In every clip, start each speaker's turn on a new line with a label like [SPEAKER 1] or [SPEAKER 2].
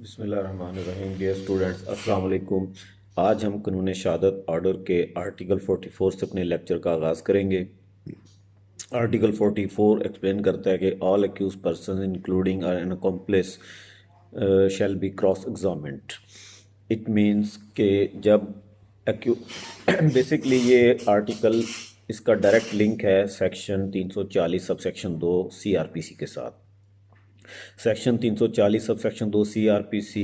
[SPEAKER 1] बिस्मिल्लाहिर्रहमानिर्रहीम। Dear students, अस्सलाम वालेकुम। आज हम कानून शहादत ऑर्डर के आर्टिकल 44 से अपने लेक्चर का आगाज़ करेंगे। आर्टिकल 44 एक्सप्लेन करता है कि all accused person including an accomplice shall be cross examined. It means कि जब एक्यू बेसिकली ये आर्टिकल, इसका डायरेक्ट लिंक है सेक्शन 340 सब सेक्शन 2 CRPC के साथ। सेक्शन 340 सब सेक्शन 2 CRPC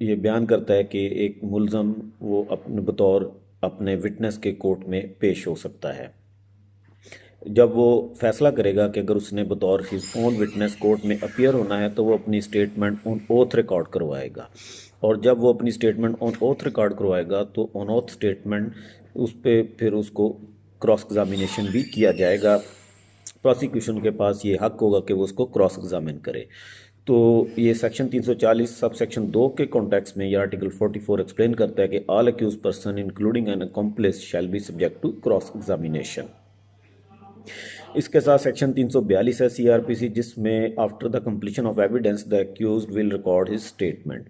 [SPEAKER 1] ये बयान करता है कि एक मुलज़म वो अपने बतौर अपने विटनेस के कोर्ट में पेश हो सकता है जब वो फैसला करेगा कि अगर उसने बतौर हिज ओन विटनेस कोर्ट में अपीयर होना है तो वो अपनी स्टेटमेंट ऑन ओथ रिकॉर्ड करवाएगा। और जब वो अपनी स्टेटमेंट ऑन ओथ रिकॉर्ड करवाएगा तो ऑन ओथ स्टेटमेंट उस पर फिर उसको क्रॉस एग्जामिनेशन भी किया जाएगा। प्रोसिक्यूशन के पास ये हक होगा कि वो उसको क्रॉस एग्जामिन करे। तो ये सेक्शन 340 सब सेक्शन 2 के कॉन्टेक्स्ट में ये आर्टिकल 44 एक्सप्लेन करता है कि all accused person including an accomplice shall be subject to cross examination. इसके साथ सेक्शन 342 है CRPC, जिसमें after the completion of evidence the accused will record his statement.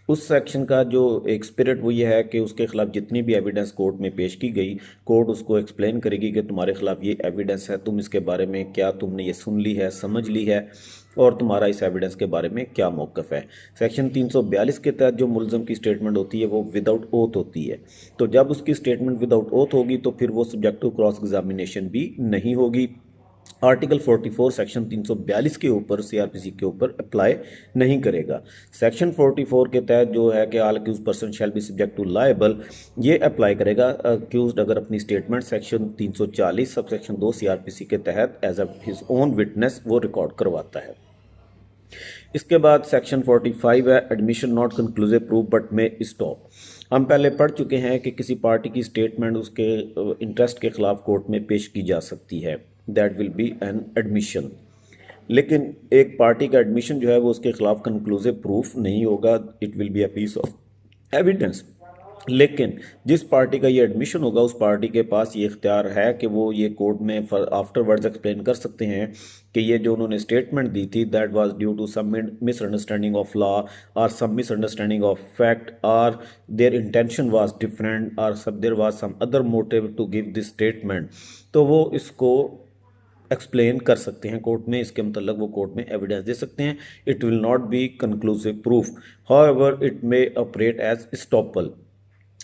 [SPEAKER 1] उस सेक्शन का जो एक स्पिरिट वो ये है कि उसके खिलाफ जितनी भी एविडेंस कोर्ट में पेश की गई, कोर्ट उसको एक्सप्लेन करेगी कि तुम्हारे खिलाफ ये एविडेंस है, तुम इसके बारे में क्या तुमने ये सुन ली है, समझ ली है, और तुम्हारा इस एविडेंस के बारे में क्या मौक़िफ़ है। सेक्शन 342 के तहत जो मुलज़म की स्टेटमेंट होती है वो विदाउट ओथ होती है। तो जब उसकी स्टेटमेंट विदाउट ओथ होगी तो फिर वो सब्जेक्ट टू क्रॉस एग्जामिनेशन भी नहीं होगी। आर्टिकल 44 सेक्शन 342 के ऊपर CRPC के ऊपर अप्लाई नहीं करेगा। सेक्शन 44 के तहत जो है कि all accused person shall be subject to liable, ये अप्लाई करेगा अक्यूज्ड अगर अपनी statement section 340 sub section 2 CRPC के तहत as a his own witness वो रिकॉर्ड करवाता है। इसके बाद सेक्शन 45 है admission not conclusive proof but may estop. हम पहले पढ़ चुके हैं कि किसी पार्टी की स्टेटमेंट उसके इंटरेस्ट के खिलाफ कोर्ट में पेश की जा सकती है, that will B an admission. लेकिन एक पार्टी का एडमिशन जो है वो उसके खिलाफ कंक्लूसिव प्रूफ नहीं होगा, it will be a piece of evidence. लेकिन जिस पार्टी का ये एडमिशन होगा उस पार्टी के पास ये इख्तियार है कि वो ये कोर्ट में आफ्टरवर्ड्स एक्सप्लेन कर सकते हैं कि ये जो उन्होंने स्टेटमेंट दी थी that was due to some misunderstanding of law और सम मिसअंडरस्टैंडिंग ऑफ फैक्ट और देयर इंटेंशन वाज डिफरेंट और सब there was some other motive to give this statement. तो वो इसको एक्सप्लेन कर सकते हैं कोर्ट में, इसके मतलब वो कोर्ट में एविडेंस दे सकते हैं। It will not be conclusive proof, however it may operate as estoppel.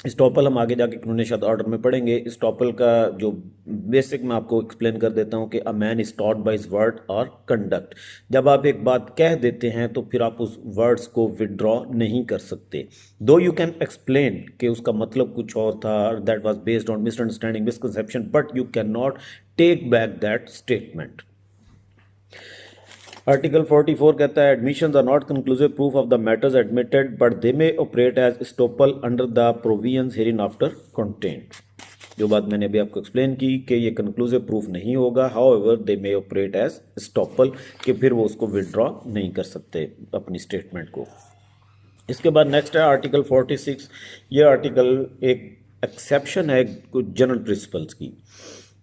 [SPEAKER 1] Estoppel हम आगे जाके कानून शहादत ऑर्डर में पढ़ेंगे। स्टॉपल का जो बेसिक मैं आपको एक्सप्लेन कर देता हूँ कि a man is taught by his word और कंडक्ट। जब आप एक बात कह देते हैं तो फिर आप उस वर्ड्स को विदड्रॉ नहीं कर सकते। दो यू कैन एक्सप्लेन कि उसका मतलब कुछ और था, that was based on misunderstanding misconception, but you can not take back that statement. Article 44 कहता है admissions are not conclusive proof of the matters admitted but they may operate as estoppel under the provisions hereinafter contained. जो बात मैंने अभी आपको explain की कि ये कंक्लूसिव प्रूफ नहीं होगा, however they may operate as estoppel, कि फिर वो उसको विदड्रॉ नहीं कर सकते अपनी स्टेटमेंट को। इसके बाद नेक्स्ट है आर्टिकल 46। ये आर्टिकल एक एक्सेप्शन है कुछ जनरल प्रिंसिपल्स की।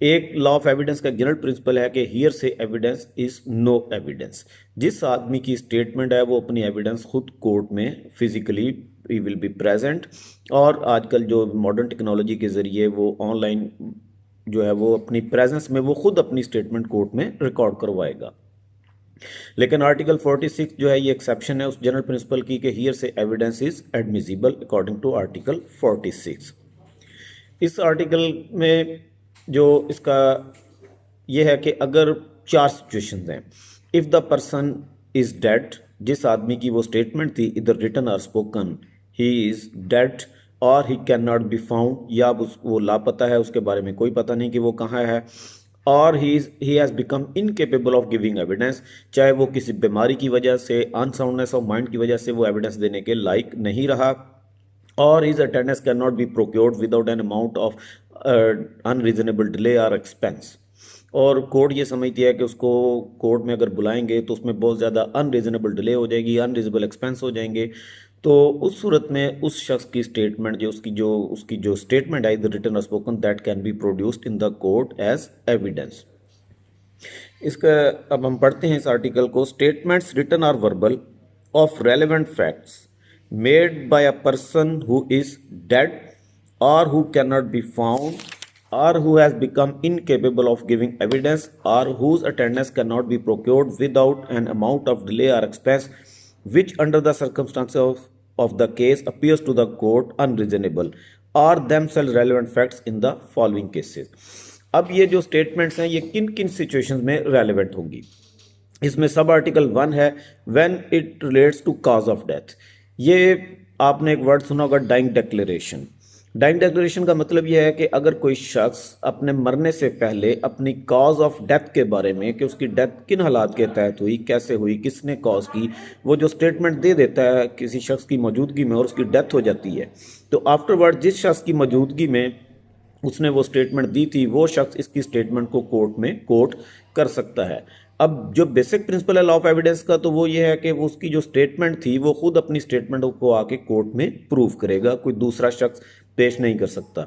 [SPEAKER 1] एक लॉ ऑफ एविडेंस का जनरल प्रिंसिपल है कि hearsay evidence is no evidence. जिस आदमी की स्टेटमेंट है वो अपनी एविडेंस खुद कोर्ट में physically he will be present, और आजकल जो मॉडर्न टेक्नोलॉजी के ज़रिए वो ऑनलाइन जो है वो अपनी प्रेजेंस में वो खुद अपनी स्टेटमेंट कोर्ट में रिकॉर्ड करवाएगा। लेकिन आर्टिकल 46 जो है ये एक्सेप्शन है उस जनरल प्रिंसिपल की कि hearsay evidence is admissible according to article 46। इस आर्टिकल में जो इसका ये है कि अगर चार सिचुएशंस हैं, if the person is dead, जिस आदमी की वो स्टेटमेंट थी इधर रिटन और स्पोकन, ही इज डेड और ही कैन नॉट बी फाउंड, या वो लापता है, उसके बारे में कोई पता नहीं कि वो कहाँ है, और he has become incapable of giving evidence, चाहे वो किसी बीमारी की वजह से, अनसाउंडनेस ऑफ माइंड की वजह से वो एविडेंस देने के लायक नहीं रहा, और his attendance cannot be procured without an amount of unreasonable delay or expense। और कोर्ट ये समझती है कि उसको कोर्ट में अगर बुलाएंगे तो उसमें बहुत ज़्यादा अनरीजनेबल डिले हो जाएगी, अनरीजनेबल एक्सपेंस हो जाएंगे। तो उस सूरत में उस शख्स की स्टेटमेंट जो उसकी जो स्टेटमेंट है इधर रिटन और spoken, that can be produced in the court as evidence. इसका अब हम पढ़ते हैं इस आर्टिकल को। स्टेटमेंट्स रिटन और verbal of relevant facts made by a person who is dead or who cannot be found or who has become incapable of giving evidence or whose attendance cannot be procured without an amount of delay or expense which under the circumstances of the case appears to the court unreasonable are themselves relevant facts in the following cases। अब ये जो statements हैं ये किन किन situations में relevant होंगी। इसमें सब आर्टिकल 1 है when it relates to cause of death. ये आपने एक वर्ड सुना होगा डाइंग डिक्लेरेशन। डाइंग डिक्लेरेशन का मतलब यह है कि अगर कोई शख्स अपने मरने से पहले अपनी कॉज ऑफ डेथ के बारे में कि उसकी डेथ किन हालात के तहत हुई, कैसे हुई, किसने कॉज की, वो जो स्टेटमेंट दे देता है किसी शख्स की मौजूदगी में और उसकी डेथ हो जाती है, तो आफ्टरवर्ड जिस शख्स की मौजूदगी में उसने वो स्टेटमेंट दी थी वो शख्स इसकी स्टेटमेंट को कोर्ट में कोट कर सकता है। अब जो बेसिक प्रिंसिपल है लॉ ऑफ एविडेंस का तो वो ये है कि वो उसकी जो स्टेटमेंट थी वो खुद अपनी स्टेटमेंट को आके कोर्ट में प्रूव करेगा, कोई दूसरा शख्स पेश नहीं कर सकता।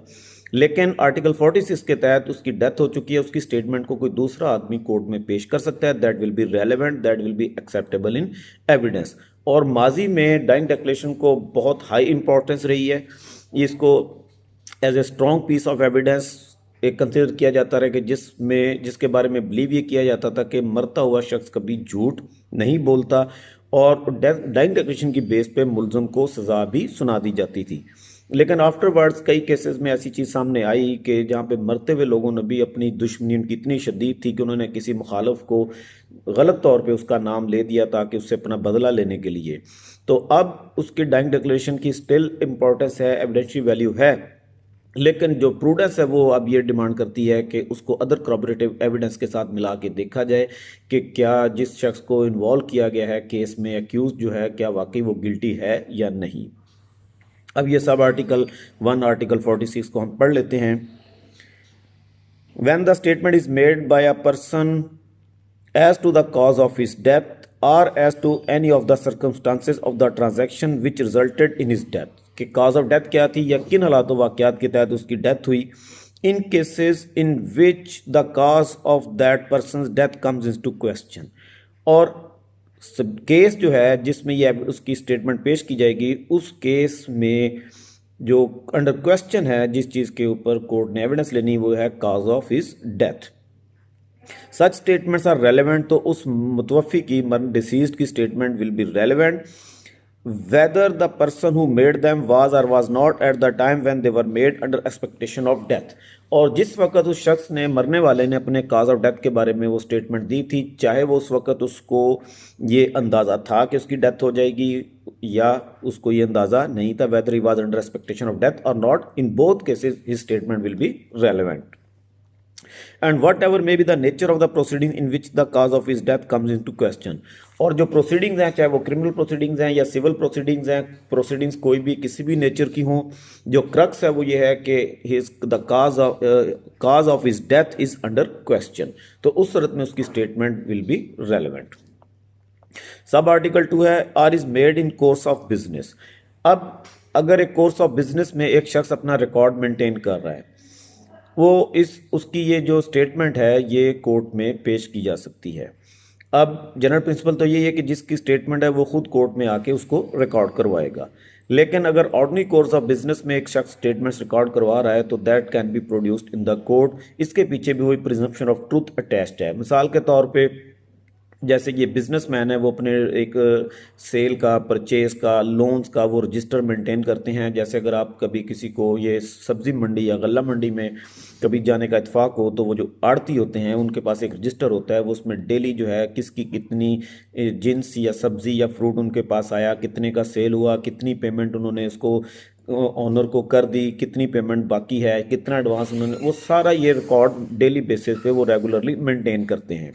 [SPEAKER 1] लेकिन आर्टिकल 46 के तहत उसकी डेथ हो चुकी है, उसकी स्टेटमेंट को कोई दूसरा आदमी कोर्ट में पेश कर सकता है। That will be relevant, that will be acceptable in evidence. और माजी में डाइंग डिक्लेरेशन को बहुत हाई इंपॉर्टेंस रही है, इसको as a strong piece of evidence एक कंसिडर किया जाता रहा कि जिसके बारे में बिलीव ये किया जाता था कि मरता हुआ शख्स कभी झूठ नहीं बोलता और डाइंग डिक्लेरेशन की बेस पे मुलजम को सज़ा भी सुना दी जाती थी। लेकिन आफ्टरवर्ड्स कई केसेस में ऐसी चीज़ सामने आई कि जहाँ पे मरते हुए लोगों ने भी अपनी दुश्मनी उनकी इतनी शदीद थी कि उन्होंने किसी मुखालफ को गलत तौर पे उसका नाम ले दिया ताकि उससे अपना बदला लेने के लिए। तो अब उसकी डाइंग डिक्लेरेशन की स्टिल इम्पोर्टेंस है, एविडेंशियल वैल्यू है, लेकिन जो प्रूडेंस है वो अब ये डिमांड करती है कि उसको अदर corroborative एविडेंस के साथ मिला के देखा जाए कि क्या जिस शख्स को इन्वॉल्व किया गया है केस में एक्यूज जो है क्या वाकई वो गिल्टी है या नहीं। अब ये सब आर्टिकल 1 आर्टिकल 46 को हम पढ़ लेते हैं। When the statement is made by a person as to the cause of his death और as to any of the circumstances of the transaction which resulted in his death, कि cause of death क्या थी या किन हालात वाक़यात के तहत उसकी डेथ हुई। In cases in which the cause of that person death comes into question, और केस जो है जिसमें ये उसकी स्टेटमेंट पेश की जाएगी उस केस में जो अंडर क्वेश्चन है जिस चीज़ के ऊपर कोर्ट ने एविडेंस लेनी वो है cause of his death. Such statements are relevant, तो उस मुतवफ़ी की डिसीज्ड की statement will be relevant whether the person who made them was or was not at the time when they were made under expectation of death, और जिस वक्त उस शख्स ने मरने वाले ने अपने काज ऑफ डेथ के बारे में वो स्टेटमेंट दी थी, चाहे वो उस वक्त उसको ये अंदाज़ा था कि उसकी डेथ हो जाएगी या उसको ये अंदाज़ा नहीं था, whether he was under expectation of death or not, in both cases his statement will be relevant। and whatever may be the nature of the proceeding in which the cause of his death comes into question, और जो proceedings हैं चाहे वो criminal proceedings हैं या civil proceedings हैं, proceedings कोई भी किसी भी नेचर की हों, जो क्रक्स है वो ये है कि the cause of his death is under question, तो उस सूरत में उसकी statement will be relevant. Sub article 2 है or is made in course of business. अब अगर एक कोर्स ऑफ बिजनेस में एक शख्स अपना रिकॉर्ड मेंटेन कर रहा है, वो उसकी ये जो स्टेटमेंट है ये कोर्ट में पेश की जा सकती है। अब जनरल प्रिंसिपल तो यही है कि जिसकी स्टेटमेंट है वो खुद कोर्ट में आके उसको रिकॉर्ड करवाएगा, लेकिन अगर ऑर्डिनरी कोर्स ऑफ बिजनेस में एक शख्स स्टेटमेंट्स रिकॉर्ड करवा रहा है तो that can be produced in the court. इसके पीछे भी वही प्रिजम्पशन ऑफ ट्रूथ अटैच्ड है। मिसाल के तौर पे जैसे ये बिजनेसमैन है वो अपने एक सेल का, परचेज का, लोन्स का वो रजिस्टर मेंटेन करते हैं। जैसे अगर आप कभी किसी को ये सब्जी मंडी या गल्ला मंडी में कभी जाने का इत्फाक हो तो वो जो आड़ती होते हैं उनके पास एक रजिस्टर होता है, वो उसमें डेली जो है किसकी कितनी जिन्स या सब्जी या फ्रूट उनके पास आया, कितने का सेल हुआ, कितनी पेमेंट उन्होंने इसको ऑनर को कर दी, कितनी पेमेंट बाकी है, कितना एडवांस उन्होंने, वो सारा ये रिकॉर्ड डेली बेसिस पे वो रेगुलरली मेंटेन करते हैं।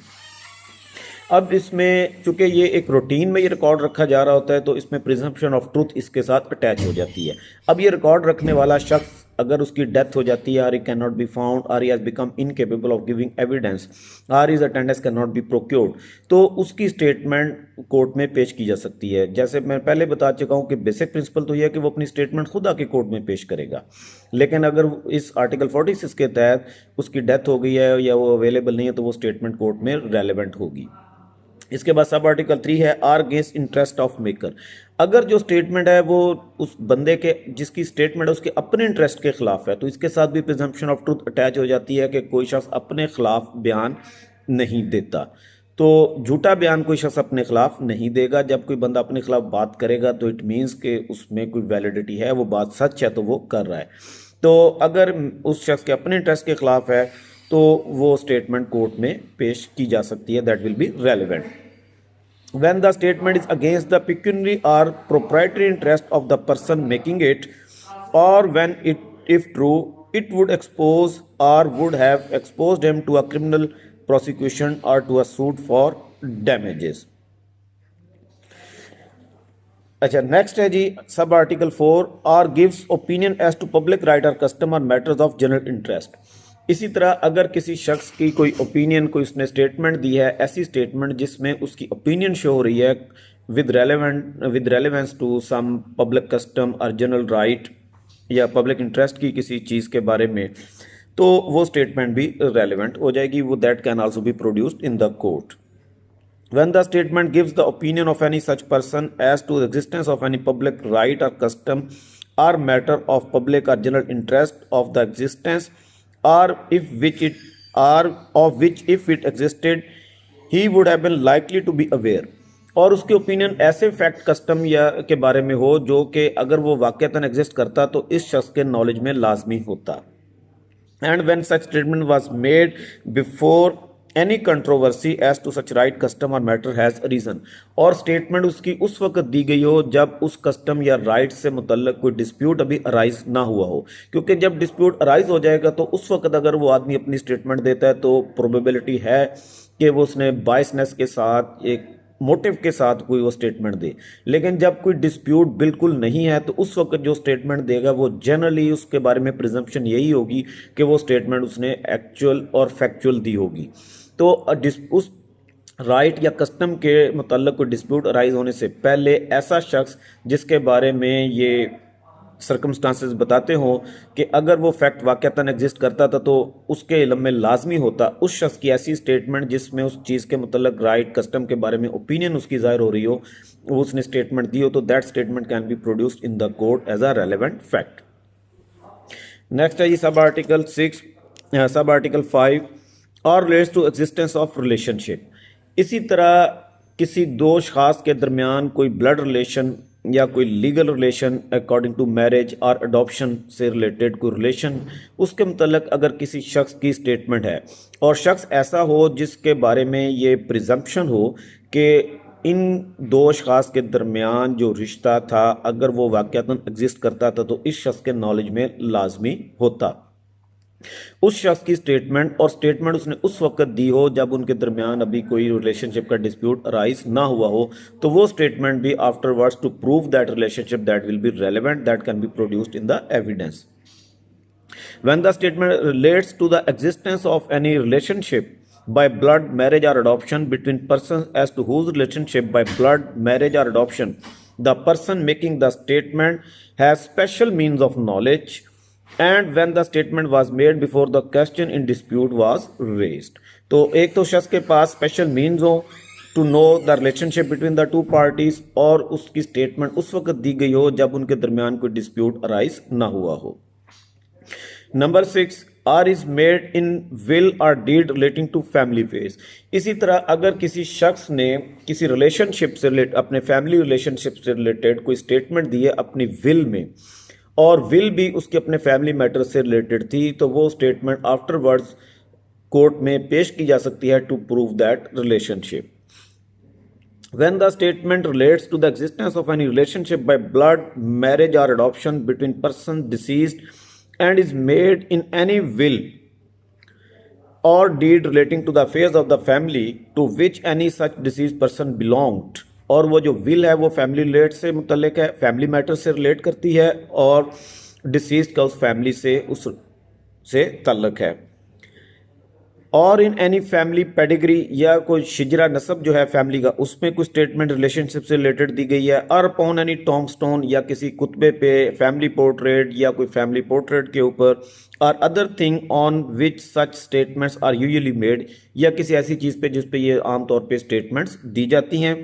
[SPEAKER 1] अब इसमें चूंकि ये एक रूटीन में ये रिकॉर्ड रखा जा रहा होता है तो इसमें प्रिजम्पशन ऑफ ट्रूथ इसके साथ अटैच हो जाती है। अब ये रिकॉर्ड रखने वाला शख्स अगर उसकी डेथ हो जाती है, or he can not be found, or he has become incapable of giving evidence, or his attendance can not be procured, तो उसकी स्टेटमेंट कोर्ट में पेश की जा सकती है। जैसे मैं पहले बता चुका हूँ कि बेसिक प्रिंसिपल तो यह है कि वो अपनी स्टेटमेंट खुद आके कोर्ट में पेश करेगा, लेकिन अगर इस आर्टिकल 46 के तहत उसकी डेथ हो गई है या वो अवेलेबल नहीं है तो वो स्टेटमेंट कोर्ट में रेलेवेंट होगी। इसके बाद सब आर्टिकल 3 है or against interest of maker. अगर जो स्टेटमेंट है वो उस बंदे के जिसकी स्टेटमेंट है उसके अपने इंटरेस्ट के खिलाफ है तो इसके साथ भी प्रिजम्पशन ऑफ ट्रूथ अटैच हो जाती है कि कोई शख्स अपने खिलाफ बयान नहीं देता। तो झूठा बयान कोई शख्स अपने खिलाफ नहीं देगा। जब कोई बंदा अपने खिलाफ बात करेगा तो इट मीन्स कि उसमें कोई वैलिडिटी है, वो बात सच है तो वो कर रहा है। तो अगर उस शख्स के अपने इंटरेस्ट के खिलाफ है तो वो स्टेटमेंट कोर्ट में पेश की जा सकती है, that will be relevant. When the statement is against the pecuniary or proprietary interest of the person making it, or when it, if true, it would expose or would have exposed him to a criminal prosecution or to a suit for damages। अच्छा, next है जी सब article 4 और gives opinion as to public right और customer matters of general interest. इसी तरह अगर किसी शख्स की कोई ओपिनियन, कोई उसने स्टेटमेंट दी है, ऐसी स्टेटमेंट जिसमें उसकी ओपिनियन शो हो रही है with relevance to some public custom और जनरल राइट या पब्लिक इंटरेस्ट की किसी चीज़ के बारे में, तो वो स्टेटमेंट भी रेलेवेंट हो जाएगी। वो that can also be produced in the court. When the statement gives the opinion of any such person as to the existence of any public right or custom or matter of public or general interest of the existence or if which it or of which if it existed he would have been likely to be aware, और उसकी opinion ऐसे fact custom या के बारे में हो जो कि अगर वो वाकयातन एग्जिस्ट करता तो इस शख्स के नॉलेज में लाजमी होता। And when such statement was made before any controversy as to such right custom और मैटर हैज़ रीज़न, और स्टेटमेंट उसकी उस वक्त दी गई हो जब उस कस्टम या राइट से मुतल्लक कोई डिस्प्यूट अभी अराइज ना हुआ हो। क्योंकि जब डिस्प्यूट अराइज हो जाएगा तो उस वक्त अगर वो आदमी अपनी स्टेटमेंट देता है तो प्रोबेबिलिटी है कि वो उसने बायसनेस के साथ, एक मोटिव के साथ कोई वो स्टेटमेंट दे। लेकिन जब कोई डिस्प्यूट बिल्कुल नहीं है तो उस वक्त जो स्टेटमेंट देगा वो जनरली उसके बारे में प्रिजम्पशन यही होगी कि वो स्टेटमेंट उसने एक्चुअल और फैक्चुअल दी होगी। तो उस राइट या कस्टम के मुतल्लिक़ कोई डिस्प्यूट अराइज होने से पहले ऐसा शख्स जिसके बारे में ये सर्कमस्टांसेस बताते हों कि अगर वो फैक्ट वाक़तन एग्जिस्ट करता था तो उसके इल्म में लाजमी होता उस शख्स की ऐसी स्टेटमेंट जिसमें उस चीज़ के मुतल्लिक़ राइट कस्टम के बारे में ओपिनियन उसकी ज़ाहिर हो रही हो, वो उसने स्टेटमेंट दी हो, तो that statement can be produced in the court as a relevant fact. Next है जी सब आर्टिकल 6, सब आर्टिकल 5 और relates to existence of relationship. इसी तरह किसी दो अशख़ास के दरमियान कोई ब्लड रिलेशन या कोई legal relation according to marriage और अडॉप्शन से रिलेटेड कोई रिलेशन, उसके मतलब अगर किसी शख्स की स्टेटमेंट है और शख्स ऐसा हो जिसके बारे में ये प्रिजम्पशन हो कि इन दो अशख़ास के दरमियान जो रिश्ता था अगर वो वाक़तन एग्जिस्ट करता था तो इस शख्स के नॉलेज में लाजमी होता। उस शख्स की स्टेटमेंट, और स्टेटमेंट उसने उस वक्त दी हो जब उनके दरमियान अभी कोई रिलेशनशिप का डिस्प्यूट अराइज ना हुआ हो, तो वो स्टेटमेंट भी afterwards to prove that relationship that will be relevant, that can be produced in the evidence. When the statement relates to the existence of any relationship by blood, marriage or adoption between persons as to whose relationship by blood, marriage or adoption the person making the statement has special means of knowledge, and when the statement was made before the question in dispute was raised। तो एक तो शख्स के पास special means हो to know the relationship between the two parties, और उसकी statement उस वक्त दी गई हो जब उनके दरमियान कोई डिस्प्यूट अराइज ना हुआ हो। Number 6 are is made in will और deed relating to family phase. इसी तरह अगर किसी शख्स ने किसी रिलेशनशिप से रिलेटेड, अपने फैमिली रिलेशनशिप से रिलेटेड कोई स्टेटमेंट दी है अपनी विल में, और विल भी उसके अपने फैमिली मैटर से रिलेटेड थी, तो वो स्टेटमेंट आफ्टरवर्ड्स कोर्ट में पेश की जा सकती है to prove that relationship. When the statement relates to the existence of any relationship by blood, marriage or adoption between persons deceased and is made in any will or deed relating to the affairs of the family to which any such deceased person belonged, और वो जो will है वो family relate से मुतल्लिक है, family matter से relate करती है और डिसीज्ड का उस फैमिली से उससे ताल्लुक है, और इन एनी फैमिली पेडिग्री या कोई शिजरा नसब जो है फैमिली का, उसमें कोई स्टेटमेंट रिलेशनशिप से रिलेटेड दी गई है, और अपॉन एनी टॉम्बस्टोन या किसी कुतबे पे फैमिली पोर्ट्रेट या कोई फैमिली पोर्ट्रेट के ऊपर, और other thing on which such statements are usually made, या किसी ऐसी चीज़ पे जिस पे ये आमतौर पे स्टेटमेंट्स दी जाती हैं।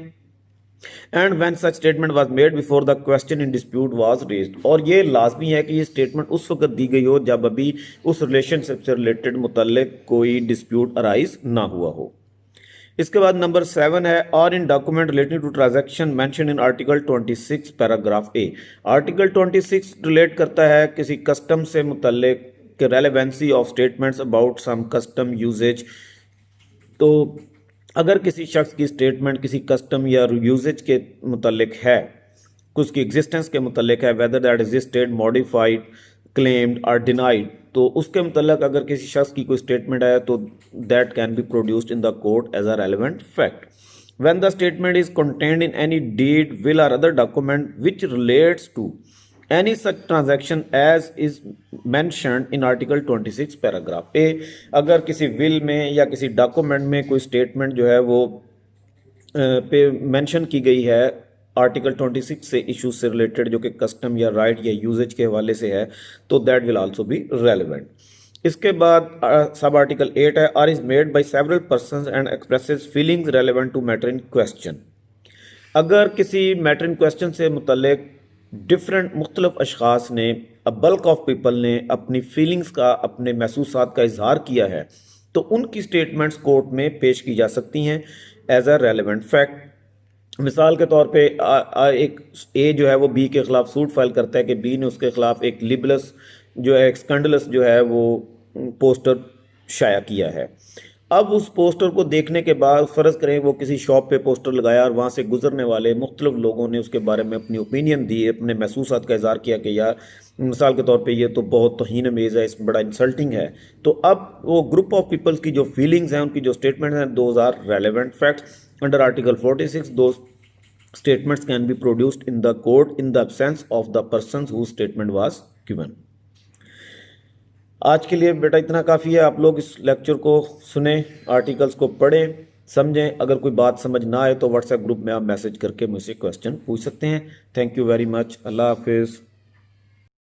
[SPEAKER 1] And when such statement was made before the question in dispute was raised, और ये लाजमी है कि ये स्टेटमेंट उस वक्त दी गई हो जब अभी उस रिलेशनशिप से रिलेटेड मुतल्लिक कोई डिस्प्यूट अराइज ना हुआ हो। इसके बाद नंबर 7 है, और in document relating to transaction mention in article 26 paragraph A. Article 26 relate करता है किसी कस्टम से मुतल्लिक relevancy of statements about some custom usages. तो अगर किसी शख्स की स्टेटमेंट किसी कस्टम या यूजेज के मुतल्लिक है, उसकी एग्जिस्टेंस के मुतल्लिक है, whether that existed, modified, claimed और डिनाइड, तो उसके मुतल्लिक अगर किसी शख्स की कोई स्टेटमेंट है तो that can be produced in the court as a relevant fact. When the statement is contained in any deed, will or other document which relates to any such transaction as is mentioned in article 26 paragraph A, अगर किसी will में या किसी document में कोई statement जो है वो पे मेंशन की गई है आर्टिकल 26 से इशूज से रिलेटेड जो कि कस्टम या राइट या यूजेज के हवाले से है, तो that will also be relevant. इसके बाद सब आर्टिकल 8 है, or is made by several persons and expresses feelings relevant to matter in question. अगर किसी मैटर इन क्वेश्चन से मुतल्लिक डिफरेंट मुख्तलिफ अशखास ने, अ बल्क ऑफ पीपल ने अपनी फीलिंग्स का, अपने महसूसात का इजहार किया है, तो उनकी स्टेटमेंट्स कोर्ट में पेश की जा सकती हैं एज अ रेलेवेंट फैक्ट। मिसाल के तौर पे एक ए जो है वो बी के खिलाफ सूट फाइल करता है कि बी ने उसके खिलाफ एक लिबलस जो है, एक स्कैंडलस जो है वो पोस्टर शाया किया है। अब उस पोस्टर को देखने के बाद फ़र्ज़ करें वो किसी शॉप पे पोस्टर लगाया और वहाँ से गुजरने वाले मुख्तलिफ लोगों ने उसके बारे में अपनी ओपिनियन दी, अपने महसूसात का इज़हार किया कि यार मिसाल के तौर पे ये तो बहुत तौहीन अमेज़ है, इसमें बड़ा इंसल्टिंग है। तो अब वो ग्रुप ऑफ पीपल्स की जो फीलिंग्स हैं, उनकी जो स्टेटमेंट्स हैं, those are relevant facts under article 46। Those statements can be produced in the court in the absence of the person whose statement was given. आज के लिए बेटा इतना काफ़ी है। आप लोग इस लेक्चर को सुने, आर्टिकल्स को पढ़ें, समझें। अगर कोई बात समझ ना आए तो व्हाट्सएप ग्रुप में आप मैसेज करके मुझसे क्वेश्चन पूछ सकते हैं। Thank you very much. अल्लाह हाफिज़।